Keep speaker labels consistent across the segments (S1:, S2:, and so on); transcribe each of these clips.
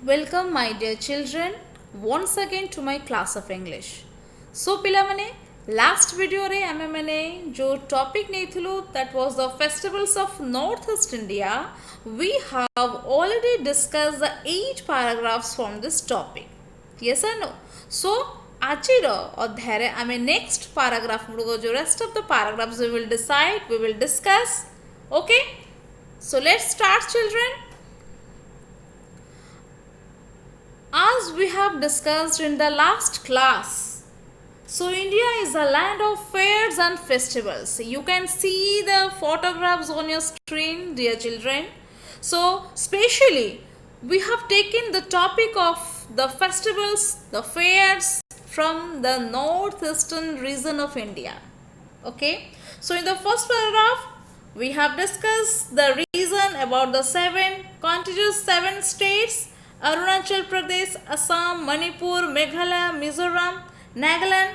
S1: Welcome my dear children once again to my class of English. So पिलामने last video रे आमे मैंने जो topic नेइथिलु that was the festivals of Northeast India. We have already discussed the 8 paragraphs from this topic. Yes or no? So आजिर अध्याय रे आमे next paragraph मुड़को जो rest of the paragraphs we will decide, we will discuss. Okay? So let's start children. As we have discussed in the last class, so India is a land of fairs and festivals. You can see the photographs on your screen, dear children. So, specially, we have taken the topic of the festivals, the fairs from the northeastern region of India. Okay. So, in the first paragraph, we have discussed the reason about the 7 contiguous 7 states. Arunachal Pradesh, Assam, Manipur, Meghalaya, Mizoram, Nagaland.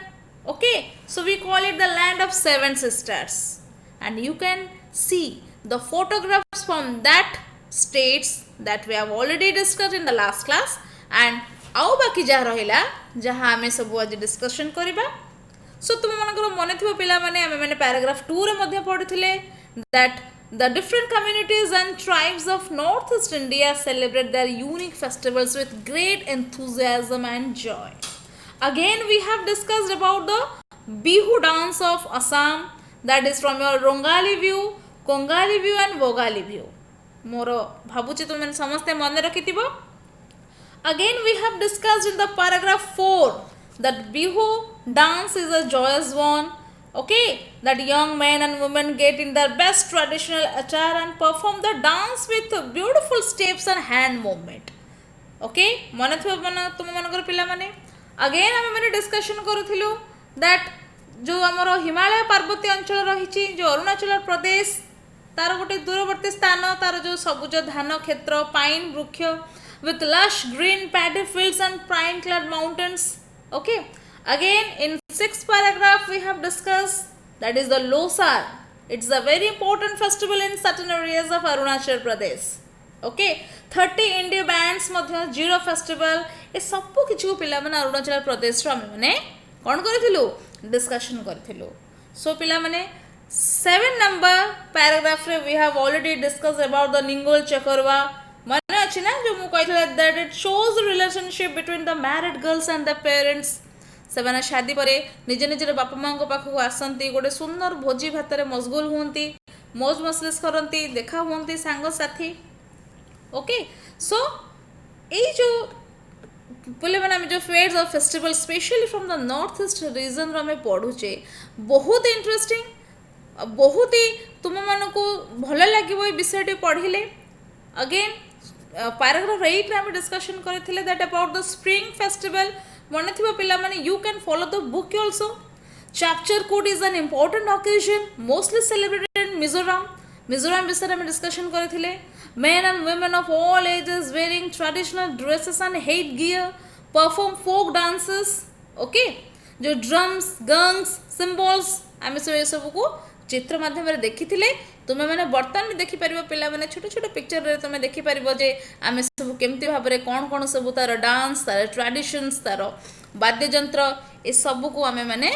S1: Okay, so we call it the land of 7 sisters. And you can see the photographs from that states that we have already discussed in the last class. And आउ बाकी जहाँ रहिला जहाँ आमे सब आज discussion करिबा. So तुम मनकर मने थिबो पिला माने आमे माने पैराग्राफ 2 रे मध्ये पढिथिले that the different communities and tribes of Northeast India celebrate their unique festivals with great enthusiasm and joy. Again, we have discussed about the Bihu dance of Assam, that is from your Rongali view, Kongali view and Vogali view. Moro bhabuchi tumen samaste mane rakhithibo. Again, we have discussed in the paragraph 4 that Bihu dance is a joyous one. Okay, that young men and women get in their best traditional attire and perform the dance with beautiful steps and hand movement. Okay, mane thibo mana तुम मनकर पिला माने. Again आमे माने discussion करूथिलु that जो हमरो हिमालय पर्वतीय अंचल रहिछि जो अरुणाचल प्रदेश तार गोटे दूरवर्ती स्थान तार जो सबुज धान क्षेत्र पाइन वृक्ष with lush green paddy fields and pine clad mountains. Okay, again in 6th paragraph we have discussed that is the Losar. It's a very important festival in certain areas of Arunachal Pradesh. Okay, 30 indie bands madhya Zero festival ए सबु किछु पिला माने अरुणाचल प्रदेश रो माने कोन करिथिलु discussion करिथिलु. सो पिला माने 7 number paragraph रे we have already discussed about the Ningol Chakarwa. माने अछि ना जो मु कहथिला that it shows the relationship between the married girls and the parents. ସେମାନେ शादी ପରେ निज निजर बापा माँ पाखक आसती गोटे सुंदर भोजी भातर मशगुल हुंती मौज मसलिस करती देखा हुंती सांग साथी. ओके, सो ये जो बोले मैंने जो फेयर्स और festival specially from the north east region रो में पढ़ुचे बहुत इंटरेस्टिंग बहुत ही तुम मन को भल लगे विषय पढ़िले. अगेन पैराग्राफ 8 रे डिस्कशन करथिले that about the spring festival. मने थिबा पिला माने you can follow the book also. Chapter Coot is an important occasion mostly celebrated in Mizoram. Mizoram विषय में डिस्कशन करथिले. Men and women of all ages wearing traditional dresses and headgear perform folk dances. Okay, जो drums, gongs, cymbals आमे सब को चित्र माध्यम रे देखिथिले. तुमे माने बर्तन भी देखि परिबो पिला माने छोट छोट पिक्चर रे तुमे देखि परिबो जे आमे सब केमती भाबरे कोन कोन सब तार डांस तार ट्रेडिशंस तार वाद्य यंत्र ए सब को आमे माने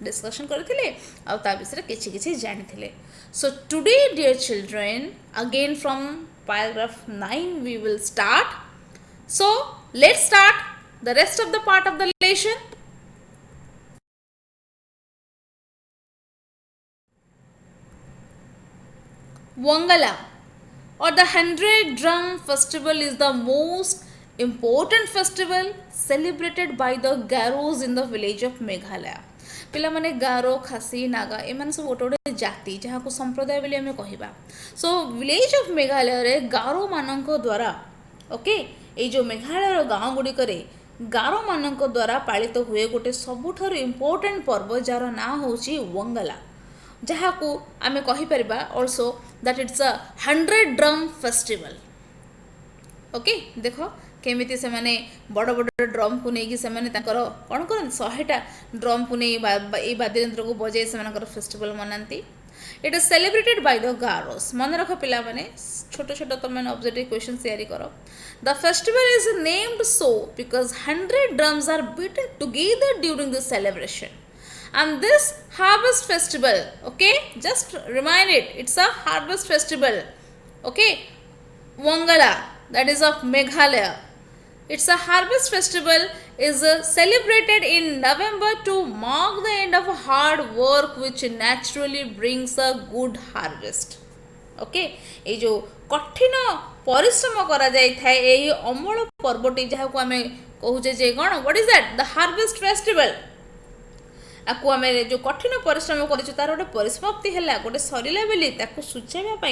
S1: डिस्कशन करथिले आ ता विषय किछि किछि जानिथिले. So today dear children again from paragraph 9 we will start. So let's start the rest of the part of the lesson. Wangala or the 100 Drum Festival is the most important festival celebrated by the Garos in the village of Meghalaya. पिला माने गारो खासी नागा एमान सब गोटे गोटे जाति जहाँ को संप्रदाय बोली आमे कहिबा. सो विलेज ऑफ मेघालय रे गारो मानक द्वारा ओके ए जो मेघालय रो गाँव गुडी करे गारो मानक द्वारा पालित हुए गोटे सबुठारु इंपोर्टेंट पर्व जार ना होची वंगला जहाँ को आमे कहि परिबा also that it's a 100 drum festival. Okay, देखो केमिति से माने बड़ बड़ ड्रम को नेकी से माने ताकर कोन करन 100टा ड्रम को नै ए वाद्य यंत्र को बजाय से मानकर festival मनांती. It is celebrated by the Garos. मन रख पिला माने छोटे छोटे तुम मैंने ऑब्जेक्टिव क्वेश्चन तैयारी करो. The festival is named so because 100 drums are beaten together during the celebration. And this harvest festival, okay, just remind it, it's a harvest festival, okay, Wangala, that is of Meghalaya. It's a harvest festival is celebrated in November to mark the end of hard work which naturally brings a good harvest. Okay ये जो कठिन परिश्रम करा जाय थाए एही अमल पर्वटी जहाँ को आमे कहूचे जे कौन what is that the harvest festival आपको आम जो कठिन परिश्रम कर तार गोटे परिसमाप्ति है गोटे सरला बेली सूचाइवा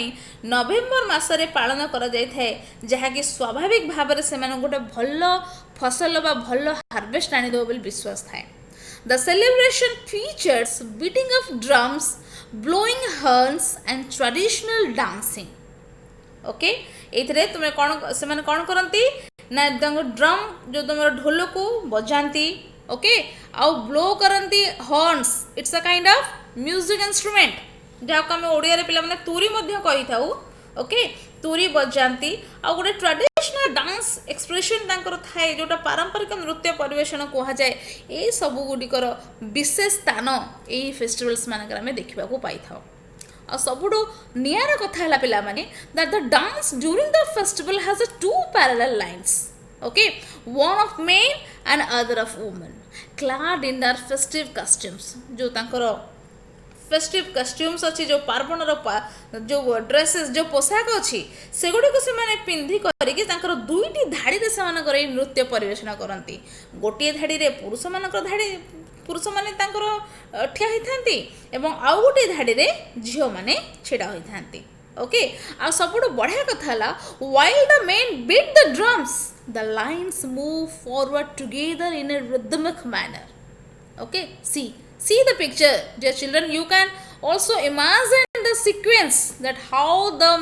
S1: नवेम्बर मसरे पालन कर जहाँकि स्वाभाविक भाव से गोटे भल फसल बा भल हार्वेस्ट आनीदेव बोली विश्वास थाए. The celebration features beating of drums blowing हर्न्स and traditional dancing. Okay ये तुम्हें कौन से कौन करती ना ड्रम जो तुम ढोल को बजाती ओके आउ ब्लो करती horns it's a kind of music instrument जहाँ को आम ओडिया पिला माने तुरी कही था ओके तुरी बजाती आ गोटे ट्रेडिशनल डांस एक्सप्रेशन तांकर थाए जोटा पारंपरिक नृत्य परिवेशन कह जाए ये सब गुड़िकर विशेष स्थान यही फेस्टिवल्स मानक आम देखा पाई था. आ सबुठु नियारा कथा है पिला माने that the dance during the festival has a two parallel lines. Okay, one of men and other of women clad in their festive costumes. जो तांकर फेस्टिव कस्ट्यूम्स अच्छी जो पार्वण जो ड्रेसेस जो पोशाक अच्छी से गुड़ी को से पिंधि करके दुईटी धाड़ी से नृत्य परिवेशन करती. गोटे धाड़ी रे पुरुष मान धाड़ी पुरुष माने ठिया होती एवं आउ गोटे धाड़ी रे झील माने छिड़ा होती. ओके आ सबुठ बढ़िया कथा है while the men beat the drums the lines move forward together in a rhythmic manner. Okay, see the picture dear children. You can also imagine the sequence that how the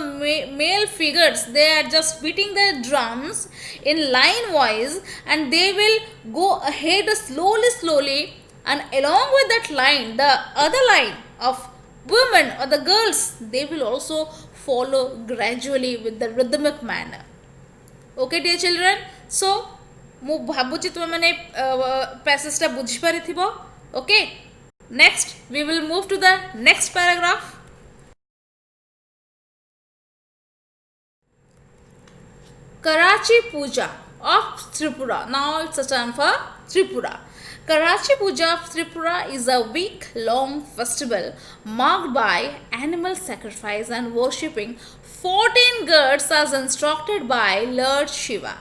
S1: male figures they are just beating the drums in line wise and they will go ahead slowly and along with that line the other line of women or the girls they will also follow gradually with the rhythmic manner. Okay dear children, so मु भाबुची तुम मैंने passage टा बुझी पारि थिबो. Okay next we will move to the next paragraph. Karachi Puja of Tripura. Now it's a term for Tripura. Karachi Puja of Tripura is a week-long festival marked by animal sacrifice and worshipping 14 gods as instructed by Lord Shiva.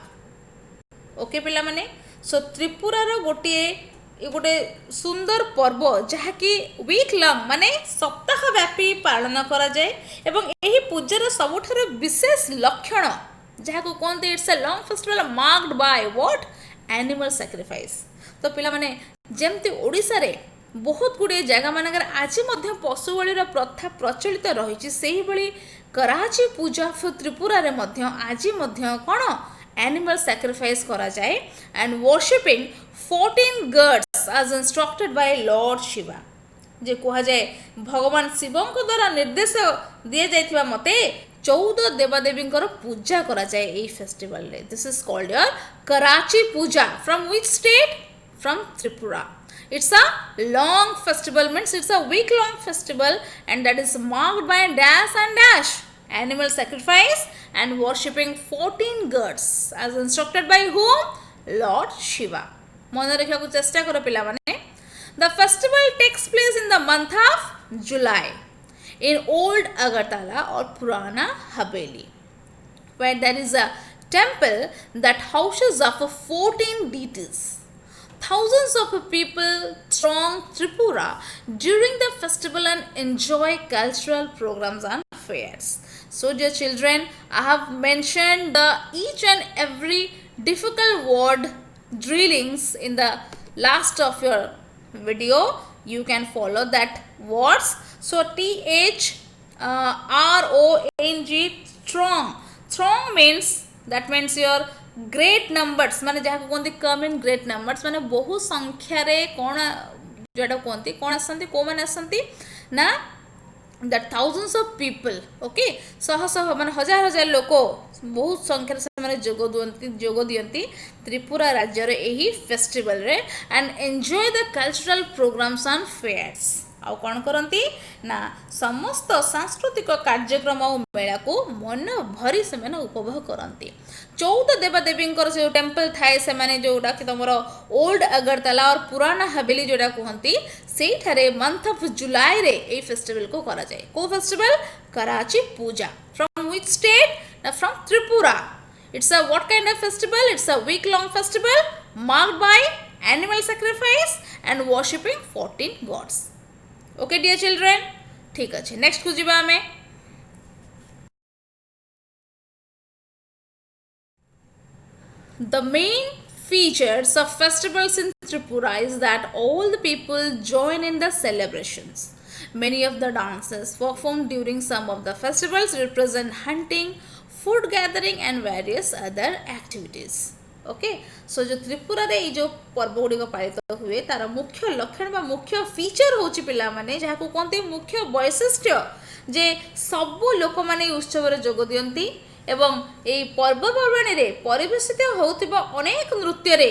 S1: Okay, पिला माने सो त्रिपुरा रो गोटे सुंदर पर्व जहाँकि week long माने सप्ताह व्यापी पालन करा जाए एवं यही पूजार सबुठार विशेष लक्षण जहाँ को कहते it's a long festival marked by what animal sacrifice. तो पिला माने जेमती ओडिसा रे बहुत गुड़े जगह मानकर आज पशु बलिर प्रथा प्रचलित रही से कराची पूजा त्रिपुरा रे आज कौन एनिमल सैक्रिफाइस करा जाए and worshipping 14 gods as instructed by lord Shiva. जे कह जाए भगवान शिव द्वारा निर्देश दि जाइथिबा मते 14 देवादेवी पूजा करा जाए यही फेस्टिवल रे. This is called your Kharchi Puja. From which state? From Tripura. It's a long festival, means it's a week long festival and that is marked by dash and dash animal sacrifice and worshipping 14 gods as instructed by whom? Lord Shiva. मन रखा चेष्टा करो पिला माने. The festival takes place in the month of July in Old Agartala or Purana Haveli, where there is a temple that houses of 14 deities. Thousands of people throng Tripura during the festival and enjoy cultural programs and fairs. So dear children, I have mentioned the each and every difficult word drillings in the last of your video. You can follow that words. So THRONG, throng. Throng means, that means your great numbers माने जहाँ को कहते कम in great numbers माने बहु संख्यार कौन जोटा कहते कौन आसती कौ मैंने आसती ना that thousands of people, okay, ଶହ ଶହ ମାନେ ହଜାର ହଜାର ଲୋକ ବହୁତ ସଂଖ୍ୟାରେ ସେମାନେ ଯୋଗ ଦିଅନ୍ତି ତ୍ରିପୁରା ରାଜ୍ୟର ଏହି ଫେଷ୍ଟିଭାଲରେ and enjoy the cultural programs and fairs. ଆଉ କ'ଣ କରନ୍ତି ନା ସମସ୍ତ ସାଂସ୍କୃତିକ କାର୍ଯ୍ୟକ୍ରମ ଓ ମେଳାକୁ ମନ ଭରି ସେମାନେ ଉପଭୋଗ କରନ୍ତି। 14 ଦେବାଦେବୀଙ୍କର ଯେଉଁ ଟେମ୍ପଲ ଥାଏ ସେମାନେ ଯେଉଁଟାକି ତୁମର ଓଲ୍ଡ ଅଗରତାଲା और ପୁରାନା ହାବେଲି ଯେଉଁଟା କୁହନ୍ତି ସେଇଠାରେ ମନ୍ଥ ଅଫ୍ ଜୁଲାଇରେ ଏଇ ଫେଷ୍ଟିଭାଲକୁ କରାଯାଏ। କେଉଁ festival? Kharchi Puja. From which state? ନା from Tripura. It's a what kind of festival? It's a week-long festival marked by animal sacrifice and worshipping 14 gods. Okay, dear children? ठीक अच्छे, नेक्स्ट को जीवा हमें। The main features of festivals in Tripura is that all the people join in the celebrations. Many of the dances performed during some of the festivals represent hunting, food gathering and various other activities. Okay so जो त्रिपुरा रे जो पर्व गुड़िक पालित हुए तार मुख्य लक्षण बा मुख्य फीचर होची पिला माने जहा को कोनते मुख्य वैशिष्ट्य जे सबु लोक माने उत्सव रे जोग दियंती एवं एई पर्वपर्वाणी रे परिवेशित होउतिबा अनेक नृत्य रे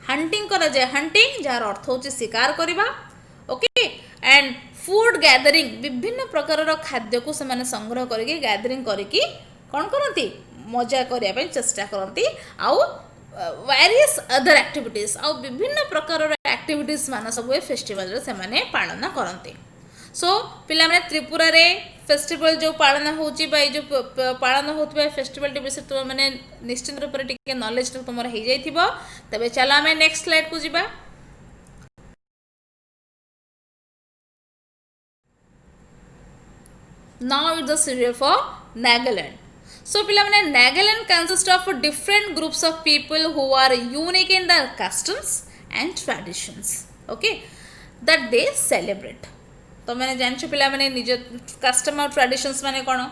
S1: हंटिंग करा जाय। हंटिंग जार अर्थ होची शिकार करिबा, ओके, एंड फूड गैदरिंग विभिन्न प्रकार खाद्य को से संग्रह करके गैदरिंग करके कौन करती मजा करने चेष्टा करती आउ वेरियस अदर एक्टिविटीज आउ विभिन्न प्रकार एक्टिविटीज मान सब फेस्टिवल से माने पालन करते। सो पिला माने त्रिपुरा रे फेस्टिवल जो पालन होची बा जो पालन होतबा फेस्टिवल टी विषय तो माने निश्चित रूप से टिके नॉलेज तो तुमर हो जाइथिबो। तबे चलो हमें नेक्स्ट स्लाइड को जिबा। Now it's the serial for Nagaland. So पिलामने Nagaland consists of different groups of people who are unique in their customs and traditions, okay, that they celebrate. तो मैंने जानछु पिलामने निज कस्टम और ट्रेडिशंस माने कोन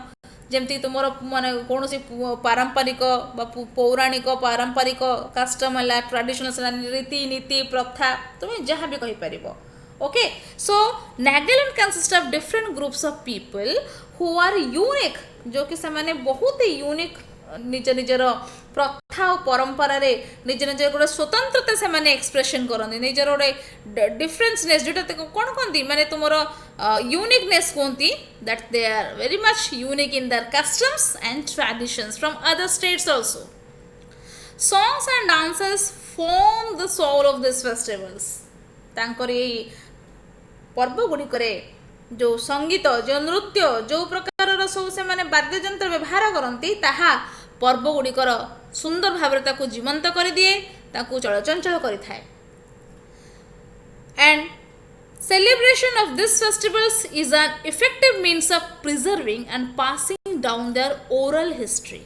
S1: जेमती तुमर माने कोनोसी पारंपरिक बा पौराणिक पारंपरिक कस्टम हला ट्रेडिशनस रीति नीति प्रथा तुम जहाँ भी कहि परिबो। Okay, so Nagaland consists of different groups of people who are unique, जो कि से बहुत ही यूनिक निज निजर प्रथा और परंपरा रे निज निजर गोटे स्वतंत्रता से माने एक्सप्रेशन करते निजर गोटे डिफरेंसनेस जोटा कौन कहती माने तुमर यूनिकनेस कहती that they are very much unique in their customs and traditions from other states also. Songs and dances form the soul of this festivals. तांकर पर्व गुड़िक जो संगीत जो नृत्य जो प्रकार सब से माने वाद्ययंत्र व्यवहार करती ताहा पर्व गुड़िकर सुंदर भाव जीवंत कर दिए चलचंचल करें। And celebration of this festivals is an effective means of preserving and passing down their oral history.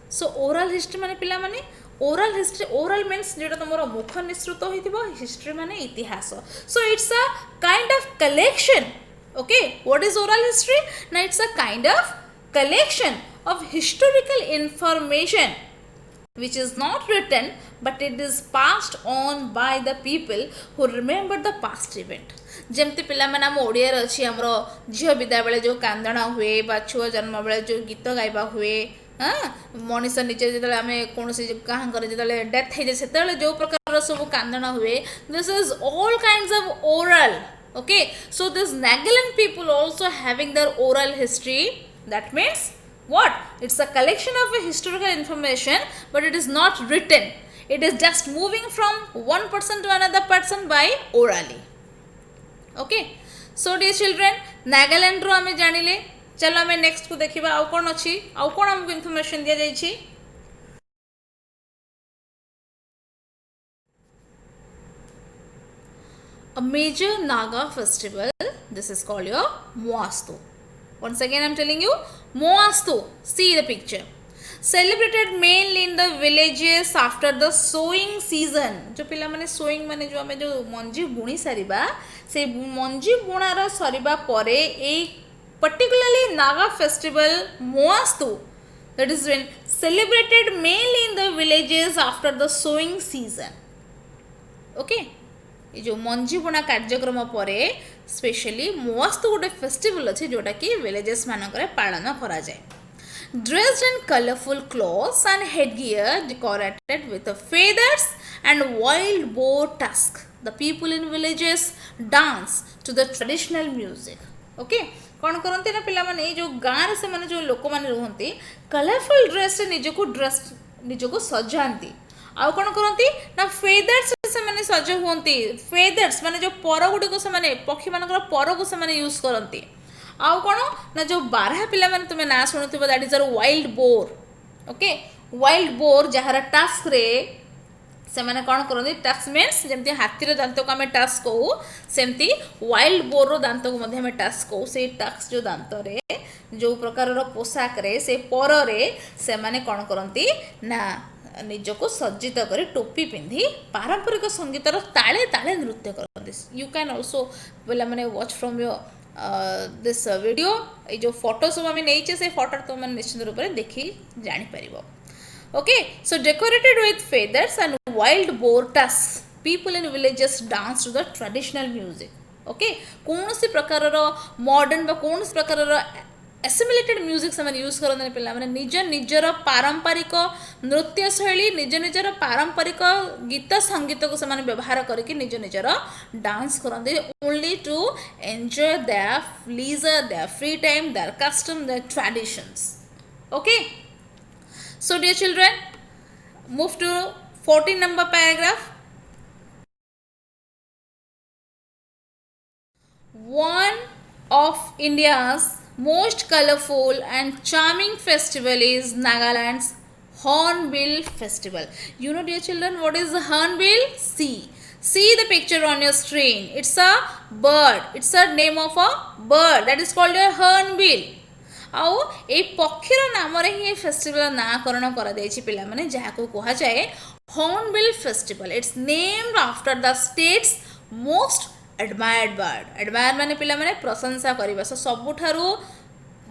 S1: So oral history माने पिला माने oral history, oral means जेटा तुमरो मुख निश्रुत होइतिबो, history माने इतिहास. So it's a kind of collection. Okay, what is oral history? Now it's a kind of collection of historical information which is not written but it is passed on by the people who remember the past event. जमती पिला माने हम ओडिया रे अछि हमरो झियो विदा बेले जो कांदणा हुए बा छुआ जन्म बेले जो गीत गाइबा हुए मनीष निजे जतले आमे कोनोसी कहां करे जतले डेथ हे जे सेतले जो प्रकार सब कांदणा हुए, this is all kinds of oral. Okay, so this Nagaland people also having their oral history. That means what? It's a collection of a historical information, but it is not written. It is just moving from one person to another person by orally. Okay, so dear children, Nagaland रो हमें जानिले. चलो हमें next को देखिबा आउ कोन अछि आउ कोन हमको information दिया जाई छी. A major Naga festival, this is called your Moastu. Once again I am telling you, Moastu, see the picture. Celebrated mainly in the villages after the sowing season. जो पिला माने sowing माने जो हमें जो मंजी बुणी सारिबा से मंजी बुणार सरिबा परे ए particularly Naga festival Moastu, that is when celebrated mainly in the villages after the sowing season. Okay. ये जो मंजी बुणा कार्यक्रम पर स्पेशली मस्त गोटे फेस्टिवल अच्छे जोटा कि विलेजेस मानक पालन करा जाए. Dressed in colorful clothes and headgear decorated with feathers and wild boar tusk, the people in villages dance to the traditional music. Okay, कौन करते ना पिला माने जो गाँव से माने जो लोक माने रहते कलरफुल ड्रेस से निजको सजाती आउ कौन करती ना फेदर्स से माने सज हुंती. फेदर्स माने जो पर गुडी को से माने पक्षी मानकर पर को से माने यूज करती. आउ कौन ना जो बारह पिला माने तुम्हें ना शुणुथिबो that is a wild boar. Okay, wild boar जहार टास्क रे से माने कौन करती टास्क मीन्स जमती हाथीर दांत को आम टास्क कहू सेमती वाइल्ड बोर दांत को आम टास्क कहू. से टास्क जो दांत रे जो प्रकार पोशाक रे से पर रे से माने कौन करती ना निजको सज्जित कर टोपी पिंधि पारंपरिक संगीतर ताले ताले नृत्य करते. यू कैन ऑल्सो पिला माने watch from your this video. ये जो फोटो सब आम नहीं से फोटो तुम निश्चित रूप से देखी जापर. Okay, so decorated with feathers and wild boar tusk people in villages dance to the traditional music. Okay, कौन सी प्रकार मॉडर्न बा कौन सी प्रकार एसिमिलेटेड म्यूजिक से यूज करते पिला माने निज निजर पारंपरिक नृत्य शैली निज निजर पारंपरिक गीत संगीत को से व्यवहार करके निज निजर डांस करते only to enjoy their leisure their free time their custom their traditions. Okay, so dear children move to 14 number paragraph. One of India's most colorful and charming festival is Nagaland's Hornbill Festival. You know, dear children, what is the hornbill? See the picture on your screen. It's a bird. It's a name of a bird that is called a hornbill. आउ ए पक्षीर नाम रे ही festival नाकरण करा देछि पिला माने जाहाको कहा जाए hornbill festival. It's named after the states most admired bird. Admire माने पिला माने प्रशंसा करबा सबुठारु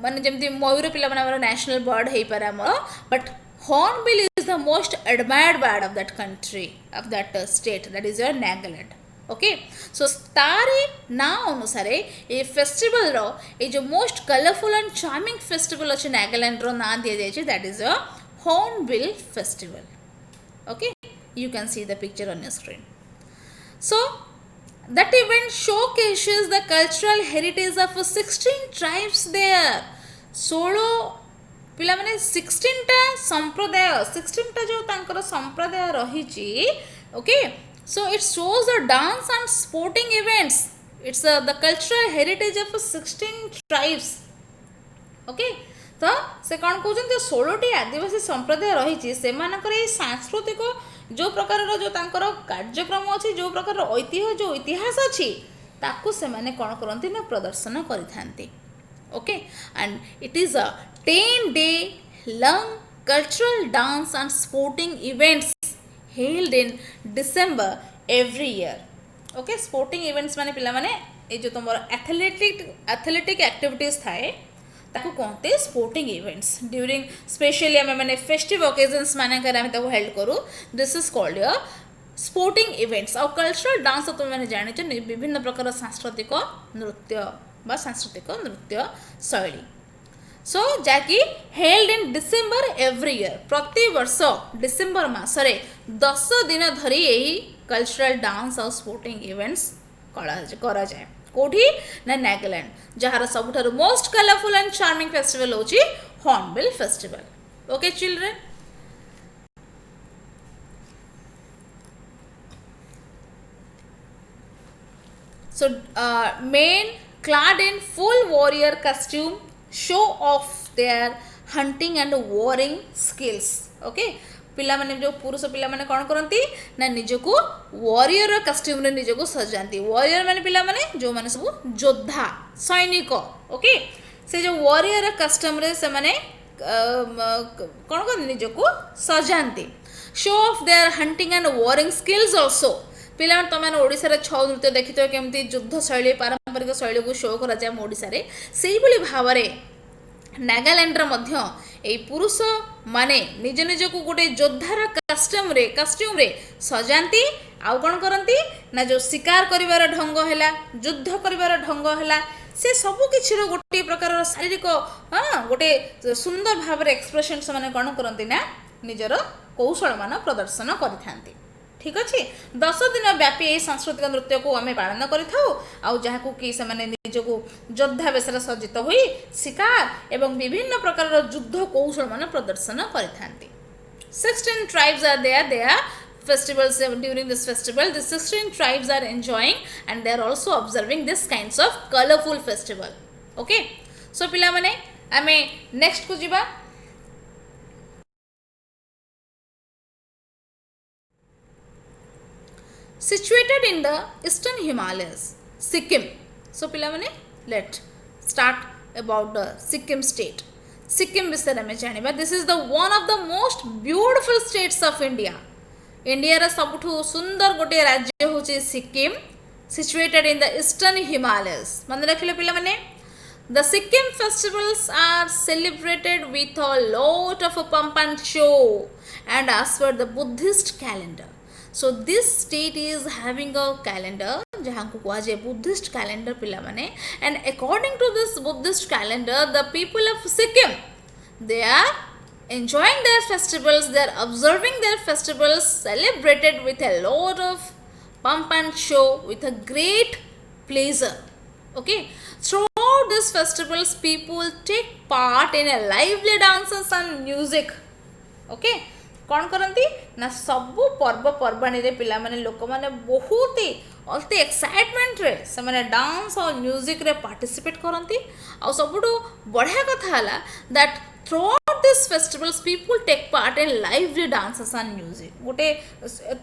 S1: माने जेमति मयूर पिला माने हमर नेशनल बर्ड हे पारे हमर but hornbill is the most admired bird of that country of that state that is your Nagaland. Okay, so तारी ना अनुसार ये फेस्टिवल रो ये जो most colourful and charming festival अच्छे नागालैंड रो ना दिया जाए that is a hornbill festival. Okay, you can see the picture on your screen. So that event showcases the cultural heritage of 16 tribes there. 16 पिला माने 16 टा संप्रदाय 16 टा जो तांकर संप्रदाय रही ची. Okay, so it shows the dance and sporting events. It's the cultural heritage of 16 tribes. Okay, तो से कौन कहते 16 आदिवासी संप्रदाय रही से सांस्कृतिक जो प्रकार जो तांकर कार्यक्रम अच्छी जो प्रकार ऐतिह्य जो इतिहास अच्छी ताकू से माने कौन करती ना प्रदर्शन करिथांती. Okay, and it is a 10-day long cultural dance and sporting events held in December every year. Okay, sporting events माने पिला माने ये जो तुम एथलेटिक एक्टिविटीज थाए ताको कहते स्पोर्टिंग इवेंट्स ड्यूरिंग स्पेशली आम मैंने फेस्टिव ओकेजन्स मानकर आम ताको हेल्ड करूँ. This is called your sporting events. और कल्चरल डांस तो तुम मैंने जानिଛ विभिन्न प्रकार सांस्कृतिक नृत्य बा सांस्कृतिक नृत्य शैली. सो जहाँकि held in December every year प्रति वर्ष डिसेम्बर मासरे 10 दिन धरी यही कल्चरल डांस और स्पोर्टिंग इवेंट्स करा जाए. कोठी ना नागालैंड जहार सबुठारु most colourful and charming festival होची hornbill festival. Okay children, so men clad in full warrior costume show off their hunting and warring skills. Okay, पिला माने जो पुरुष पिला माने कौन करती ना निजको वॉरियर कस्ट्यूम रे निजको सजाती. वॉरियर माने पिला माने जो माने सब योद्धा सैनिक. ओके, से जो वॉरियर कस्ट्यूम रे से माने कौन कर निजको सजाती. Show off their hunting and warring skills also. पिला तुम मैंने ओडिशा छौ नृत्य देखी तो केमती युद्ध शैली पारंपरिक शैली को शो करा जाए ओडिशा रे सेही भली भावरे नागालैंड रे मध्य এই পুरुষ মানে নিଜ ନିଜକୁ ଗୋଟେ ଯୋଦ୍ଧାର କଷ୍ଟ୍ୟୁମରେ ସଜାନ୍ତି ଆଉ କ'ଣ କରନ୍ତି ନା ଯେଉଁ ଶିକାର କରିବାର ଢଙ୍ଗ ହେଲା ଯୁଦ୍ଧ କରିବାର ଢଙ୍ଗ ହେଲା ସେ ସବୁ କିଛିର ଗୋଟିଏ ପ୍ରକାରର ଶାରୀରିକ ଗୋଟେ ସୁନ୍ଦର ଭାବରେ ଏକ୍ସପ୍ରେସନ୍ ସେମାନେ କ'ଣ କରନ୍ତି ନା ନିଜର କୌଶଳମାନ ପ୍ରଦର୍ଶନ କରିଥାନ୍ତି। ଠିକ୍ ଅଛି 10 ଦିନ ବ୍ୟାପୀ ଏହି ସାଂସ୍କୃତିକ ନୃତ୍ୟକୁ ଆମେ ପାଳନ କରିଥାଉ ଆଉ ଯାହାକୁ କି ସେମାନେ ନିଜକୁ ଯୋଦ୍ଧା ବେଶରେ ସଜ୍ଜିତ ହୋଇ ଶିକାର ଏବଂ ବିଭିନ୍ନ ପ୍ରକାରର ଯୁଦ୍ଧ କୌଶଳମାନ ପ୍ରଦର୍ଶନ କରିଥାନ୍ତି। 16 tribes are there. They are festivals during this festival. The 16 tribes are enjoying and they are also observing this kinds of colorful festival. Okay. So पिला माने आमे next को जिबा। Situated in the eastern Himalayas, Sikkim. So पिला माने let's start about the Sikkim state. Sikkim विषय में जानिबा। This is the one of the most beautiful states of India. India रा सबुठु सुंदर गोटे राज्य होचे Sikkim, situated in the eastern Himalayas. मन रखिले पिला माने the Sikkim festivals are celebrated with a lot of pomp and show and as per the Buddhist calendar. So this state is having a calendar जहाँ को कहा जाए Buddhist calendar पिला माने and according to this Buddhist calendar the people of Sikkim they are enjoying their festivals, they are observing their festivals celebrated with a lot of pomp and show with a great pleasure. Okay, throughout these festivals people take part in a lively dances and music. Okay, कौन करती ना सबू पर्वपर्वाणी रे पिला माने लोक माने बहुत ही अति एक्साइटमेंट रे से माने डांस और म्यूजिक रे पार्टिसिपेट करती और सबुठु बढ़िया कथा हला that throughout these festivals people take part in lively dances and music. गोटे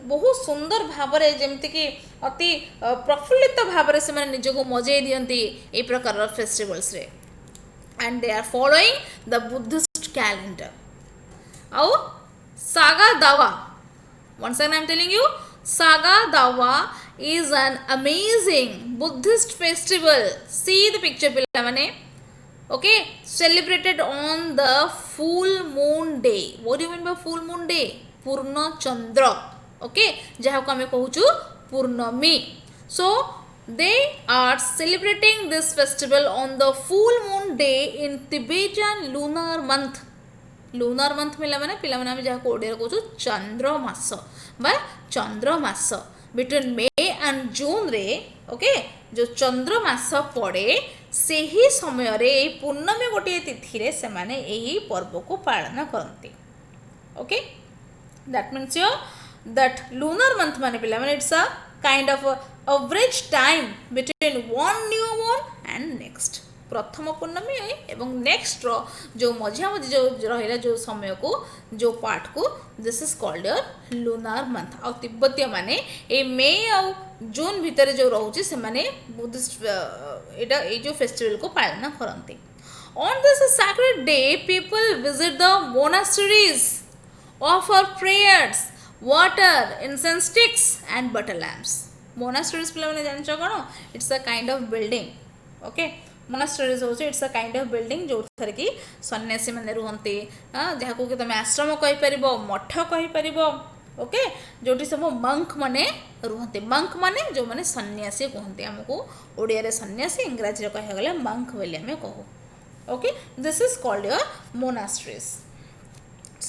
S1: बहुत सुंदर भावरे जेमति कि अति प्रफुल्लित भावरे से माने निजको मजे दियंती ए प्रकार फेस्टिवल्स रे and they are following the Buddhist calendar. Au Saga Dawa. Once again I am telling you, Saga Dawa is an amazing Buddhist festival. See the picture pila mane. Okay, celebrated on the full moon day. What do you mean by full moon day? Purna Chandra. Okay, jaha ko ame kahuchu Purnami. So they are celebrating this festival on the full moon day in Tibetan lunar month. Lunar month मिला मैंने पिला मैंने जहाँ को ओडिया कहूँ चंद्र मास बा चंद्र मास between may and June रे okay जो चंद्र मास पड़े से ही समय रे पूर्णमी गोटे तिथि रे से माने यही पर्व को पालन करती। Okay that means your that lunar month माने पिला मैंने it's a kind of average time between one new moon and next प्रथम पूर्णमी एवं नेक्स्ट रो जो मझिया मझी जो रहा जो समय को जो पार्ट को this is called your lunar month. आ तिब्बतीय माने ए मे आ जून भितर जो रोचे से माने बुद्धिस्ट एटा ए जो फेस्टिवल को पालन करते। On this sacred day people visit the monasteries offer prayers water incense sticks and butter lamps. Monasteries पिला माने जानछ कोन it's a kind of building. Okay monasteries होचे it's a kind of building जो थर की सन्यासी माने रुहंती जहाँ को तुम आश्रम कहि परिबो मठ कहि परिबो। ओके जोटी सब मंक माने रुहंती मंक माने जो माने सन्यासी कहते हमको ओडिया रे सन्यासी इंग्रजी रे कहि गले मंक बोली हमें कहू। Okay this is called your monasteries.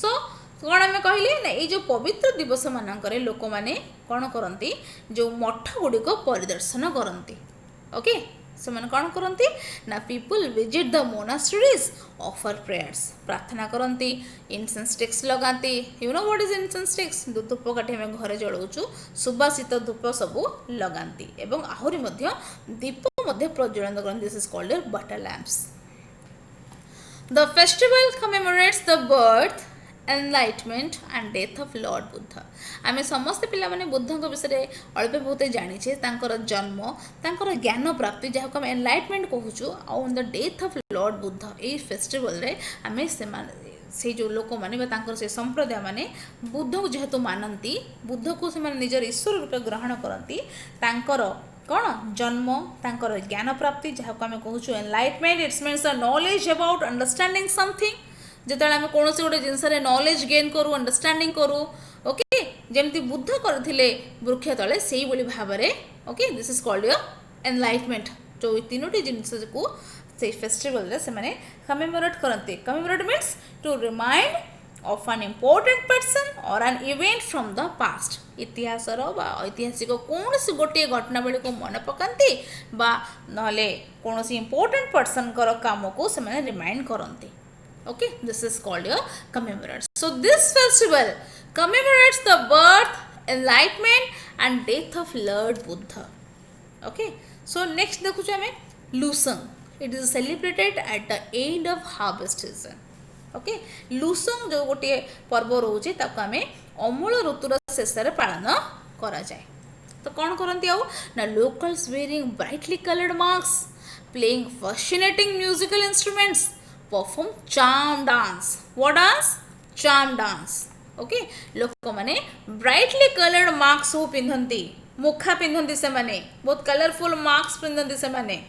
S1: So कौन आम कहले ना ये जो पवित्र दिवस मानकरे लोक माने कौन करती जो मठ गुड़िक परिदर्शन करती। ओके से मैंने कौन करती ना people visit the monasteries offer prayers प्रार्थना करती इंसेंस स्टिक्स लगाती। You know what is incense sticks धूप काठी आम घरे जलाऊँ सुबासित धूप सब लगाती एवं आहरी दीप प्रज्वलन करती। This is called your butter lamps. The festival commemorates the birth enlightenment and death of Lord Buddha. आम समस्त पिला माने बुद्धଙ୍କ विषय अल्प बहुत जानिछे तांकर जन्म तांकर ज्ञान प्राप्ति जहाँ को आम एनलाइटमेंट कहूँ on the death of Lord Buddha. ये फेस्टिवल रे आम से जो लोक मैंने से संप्रदाय माने बुद्ध को जेहेतु मानती बुद्ध को से निजर ईश्वर रूपे ग्रहण करती तांकर कौन जन्म तांकर ज्ञान प्राप्ति जहाँ को आम कहूँ enlightenment it's means the knowledge about understanding something ଯେତେବେଳେ ଆମେ କୌଣସି ଗୋଟେ ଜିନିଷରେ ନଲେଜ ଗେନ୍ କରୁ ଅଣ୍ଡରଷ୍ଟାଣ୍ଡିଂ କରୁ ଓକେ ଯେମିତି ବୁଦ୍ଧ କରିଥିଲେ ବୃକ୍ଷ ତଳେ ସେଇଭଳି ଭାବରେ okay this is called your enlightenment ଯେଉଁ ଏଇ ତିନୋଟି ଜିନିଷକୁ ସେଇ ଫେଷ୍ଟିଭାଲରେ ସେମାନେ କମେମୋରେଟ୍ କରନ୍ତି commemorate means to remind of an important person or an event from the past ଇତିହାସର ବା ଐତିହାସିକ କୌଣସି ଗୋଟିଏ ଘଟଣାବଳୀକୁ ମନେ ପକାନ୍ତି ବା ନହେଲେ କୌଣସି ଇମ୍ପୋର୍ଟାଣ୍ଟ ପର୍ସନଙ୍କର କାମକୁ ସେମାନେ ରିମାଇଣ୍ଡ କରନ୍ତି okay this is called your commemorate so this festival commemorates the birth enlightenment and death of Lord Buddha okay so next ଦେଖୁଛୁ ଆମେ Losoong it is celebrated at the end of harvest season okay Losoong जो गोटे पर्व रोचे ताको आमे अमूल ऋतुर शेष में पालन करा जाए तो कौन करती आउ ना locals wearing brightly coloured mask playing fascinating musical instruments perform charm dance what dance charm dance okay लोक माने ब्राइटली कलर्ड मास्क सब पिंधंती मुखा पिंधंती से माने बहुत कलरफुल मास्क पिंधंती से माने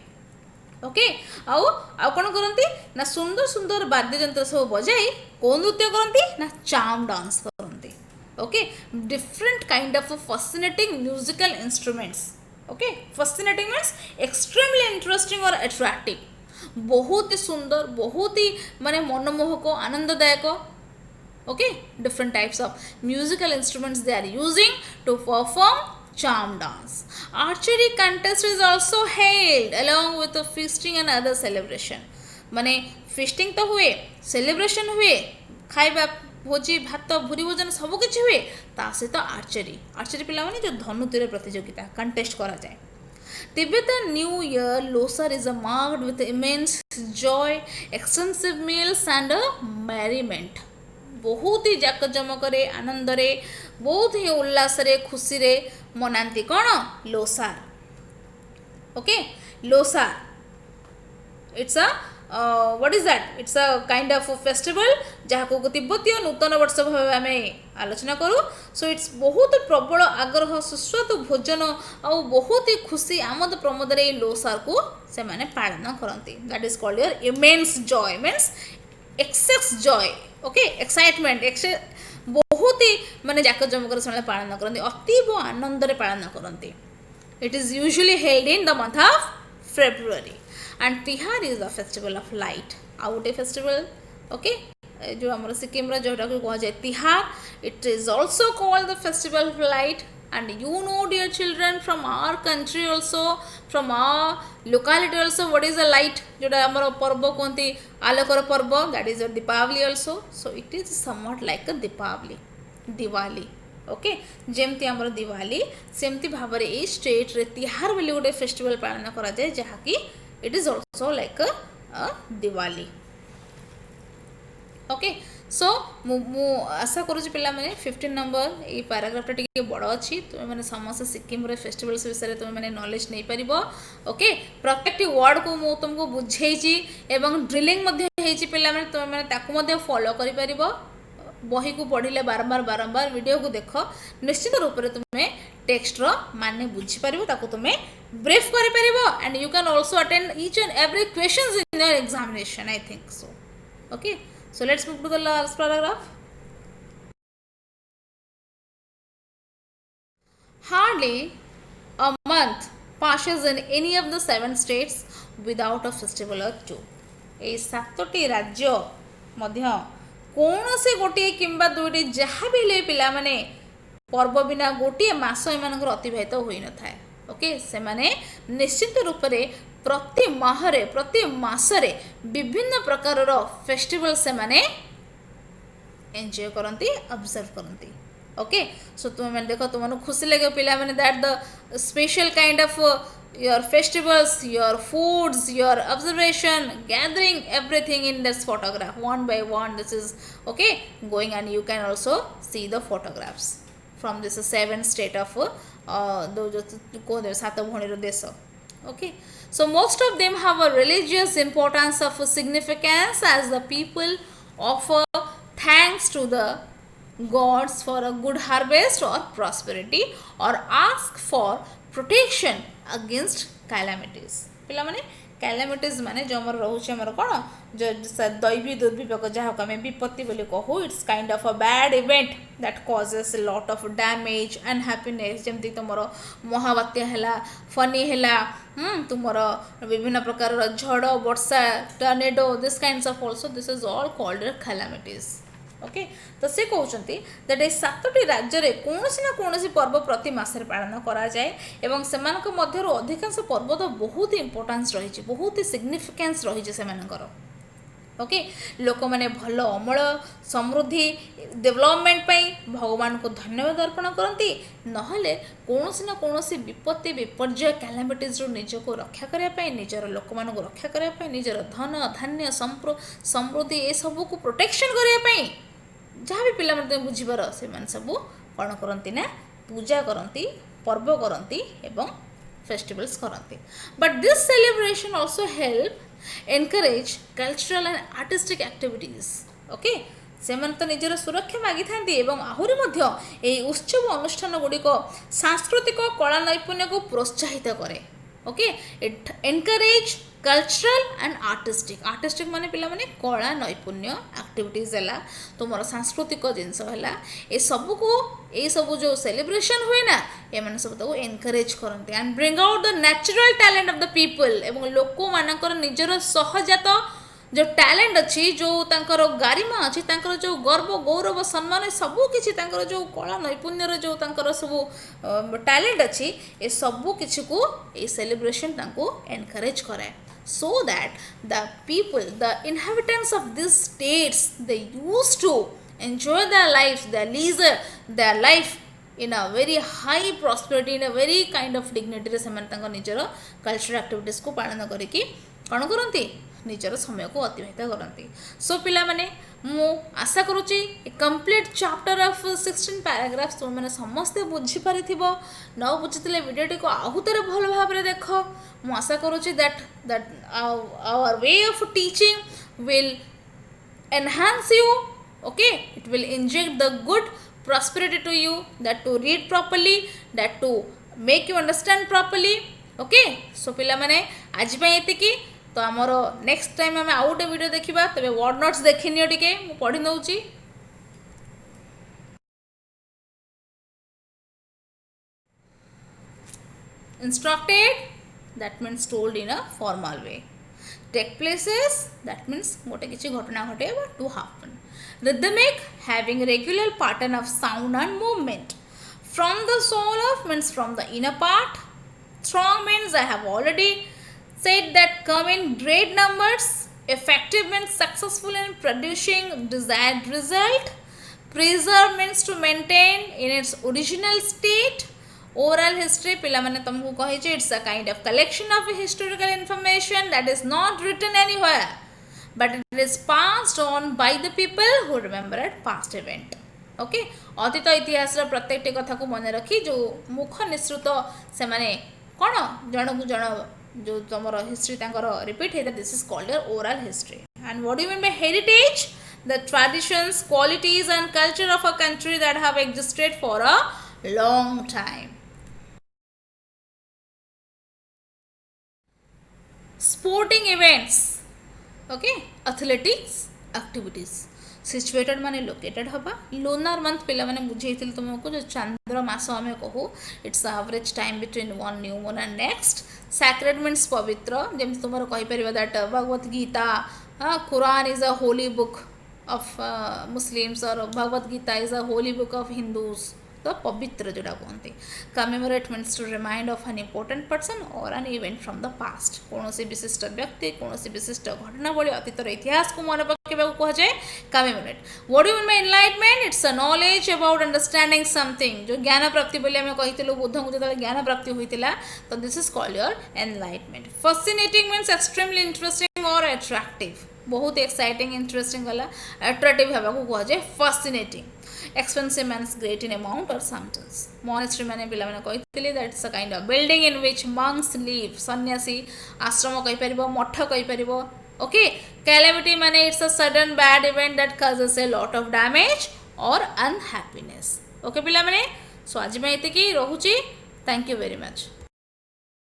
S1: ओके आउ आउ कौन करती ना सुंदर सुंदर वाद्ययंत्र सब बजाई कौन नृत्य करती ना चार्म डांस करती okay different kind of fascinating musical instruments okay fascinating means extremely interesting और अट्रैक्टिव बहुत ही सुंदर बहुत ही माने मनमोहक आनंददायक okay different types of musical instruments they are using to perform charm dance. Archery contest is also held along with the feasting and other celebration. माने feasting तो हुए, celebration हुए, खाइबा भोजी भात भूरी भोजन सब किछि हुए ता सहित आर्चरी पिला माने जो धनुतीर प्रतियोगिता कंटेस्ट करा जाए Tibetan New Year Losar is marked with immense joy, extensive meals and a merriment. बहुत ही जाकजमकरे आनंदरे बहुत ही उल्लासरे खुशीरे मनाती कौन Losar okay Losar it's a what is that it's a kind of festival जहाँ को तिब्बतीय नूतन वर्ष भाव आम आलोचना करूँ सो इट्स बहुत प्रबल आग्रह सुस्वादु भोजन आ बहुत ही खुशी आमद प्रमोद लोसार को से माने पालन करती that is called your immense joy means excess joy okay excitement बहुत ही माने जाकजमकर से पालन करती अतीब आनंद पालन करती it is usually held in the month of February and Tihar is the festival of light आउ गोटे फेस्टिवल ओके जो आम सिक्किम जोटा को कह जाए Tihar it is also called the festival of light and you know dear children from our country also from our locality also what is a light जोटा आमर पर्व कहते आलोकर पर्व that is your Deepavali also so it is somewhat like a Diwali okay जेमती आमर दिवाली सेमती भाव में ये स्टेट रे तिहार बोली गोटे फेस्टिवल पालन करा जाए जहाँ कि it is also like a Diwali okay so मु आशा करुँच पिला माने 15 नंबर ये पैराग्राफटा टिके बड़ अच्छी तुम मैंने समस्त सिक्किम फेस्टिवल्स विषय तुम मैंने नॉलेज नहीं पार ओके प्रत्येक वर्ड को मु तुमको बुझेची एवं ड्रिलिंग पिला माने तुम मैंने ताकू फॉलो करि परिबो बही को पढ़िले बारंबार वीडियो को देख निश्चित रूप से तुम्हें टेक्स्ट रो माने बुझी परिबो ताकू तुम्हें ब्रीफ करि परिबो and you can also attend each and every questions in your examination I think so okay so let's move to the last paragraph. Hardly a month passes in any of the 7 states without a festival or two. ए सातोटी राज्य मध्य कौनसी गोटे किंबा दुईटी जहाँ भी ले पिला माने पर्व बिना गोटे मास एमानकर अतिबाहित होई न थाए ओके से माने निश्चित रूप से प्रति माहरे प्रति मासरे विभिन्न प्रकार फेस्टिवल से माने एंजॉय करती ऑब्जर्व करती ओके सो तुम मैंने देखो तुम खुशी लगे पिला मैंने that the special kind of your festivals your foods your observation gathering everything in this photograph one by one this is okay going and you can also see the photographs from this 7 state of दो जो कह सात भौणी देश okay so most of them have a religious importance of significance as the people offer thanks to the gods for a good harvest or prosperity or ask for protection against calamities पिला माने calamities माने जो आमर रोचे आमर कौन जो दैवी दुर्विपाक जहाँ को आम विपत्ति बोली कहू it's kind of a bad event that causes lot of damage unhappiness जमती तुम महाबात्या है फनी है तुमर विभिन्न प्रकार झड़ वर्षा tornado this kinds of also this is all called calamities okay तो से कहते दैट ए सातटी राज्य में कौन ना कौन पर्व प्रति मसरे पालन करा जाए एवं से अधिकांश पर्व तो बहुत इंपोर्टेंस रही बहुत सिग्निफिकेंस रही से ओके लोक मैंने भल अमल समृद्धि डेवलपमेंट भगवान को धन्यवाद अर्पण करती नहले कौन ना कौन विपत्ति विपर्य कैलामिटीज निज को रक्षा करने निजर लोक मान रक्षा करने निजर धन धान्य समृद्धि ये सब को प्रोटेक्शन करने जहाँ भी पिला बुझीबार से सब कौन करती ना पूजा करती पर्व करती एवं फेस्टिवल्स करती but this celebration also help encourage cultural and artistic activities okay से तो निजर सुरक्षा मागी था आहरी उत्सव अनुष्ठान गुड़िक सांस्कृतिक कला नैपुण्य को प्रोत्साहित करे okay it encourage cultural and artistic माने पिला माने कला नैपुण्य एक्टिविटीज है तुम सांस्कृतिक जिनस है ये सब को ये सब जो सेलिब्रेशन हुए ना ये मैंने सब तक एनकरेज करते and bring out the natural talent of the people एवं लोक मानकर निजर सहजात जो टैलेंट अच्छी जो तांकर गारिमा अच्छी तांकर जो गर्व गौरव सम्मान सबू किसी तांकर जो कला नैपुण्यर जो तांकर सब टैलेंट अच्छी ये सबू किसी को ये सेलिब्रेशन तांको एनकरेज कराए so that the people the inhabitants of these states they used to enjoy their lives their leisure their life in a very high prosperity in a very kind of dignity से निजर cultural activities को पालन करके कौन करती निजर समय को अतिबाहित करती सो पिला माने मु आशा करुच्ची कंप्लीट चैप्टर ऑफ 16 पैराग्राफ्स तुम मैंने समस्ते बुझीपारि न बुझी वीडियोटी को आहुतर भल भाव में देख मु आशा करुच्ची that our way of teaching will enhance you okay it will inject the good prosperity to you that to read properly that to make you understand properly okay so पिला माने आज पे एतिकी तो आमर नेक्स्ट टाइम आम आउ गोटे video देखा तबे वर्ड नोट्स देखनी टिके मु पढ़ी दउची instructed that means told in a formal way take places that means गोटे किसी घटना घटे to happen rhythmic having regular pattern of sound and movement from the soul of means from the inner part strong means I have already said that come in great numbers effective means successful in producing desired result preserve means to maintain in its original state oral history पिला माने तुमको कहे जे it's a kind of collection of historical information that is not written anywhere but it is passed on by the people who remembered past event okay अतीत इतिहास प्रत्येक कथा को मन रखी जो मुख निश्रुत से माने कौन जन को जन जो तुम हिस्ट्री रिपीट होता this is called your oral history and what do you mean by heritage the traditions qualities and culture of a country that have existed for a long time sporting events okay athletics activities situated माने located हवा Lonar month पिला माने बुझेइथिल तुमको जो चंद्र मास हमें कहू it's average time between one new moon and next sacred means पवित्र जेम तुमरो कहि परिबा that Bhagavad Gita Quran is a holy book of Muslims और Bhagavad Gita is a holy book of Hindus तो पवित्र जोड़ा कहते commemorate means to remind of an important person और an event from the past कौन सी विशिष्ट व्यक्ति कौन सी विशिष्ट घटना भली अतीतर इतिहास को मन पकेबा कह जाए commemorate what do you mean by enlightenment it's a knowledge about understanding something जो ज्ञान प्राप्ति बोली आम कही बुद्ध को जो ज्ञान प्राप्ति होता तो this is called your enlightenment fascinating means extremely interesting और अट्रैक्टिव बहुत एक्साइटिंग इंटरेस्टिंग गला अट्रैक्टिव हवा को कह जाए fascinating expensive means great in amount or substance monastery माने पिला माने कहितले that is a kind of building in which monks live सन्यासी आश्रम कहि परिबो मठ कहि परिबो okay calamity माने it's a sudden bad event that causes a lot of damage or unhappiness okay पिला माने so आज मैं एते की रहूची thank you very much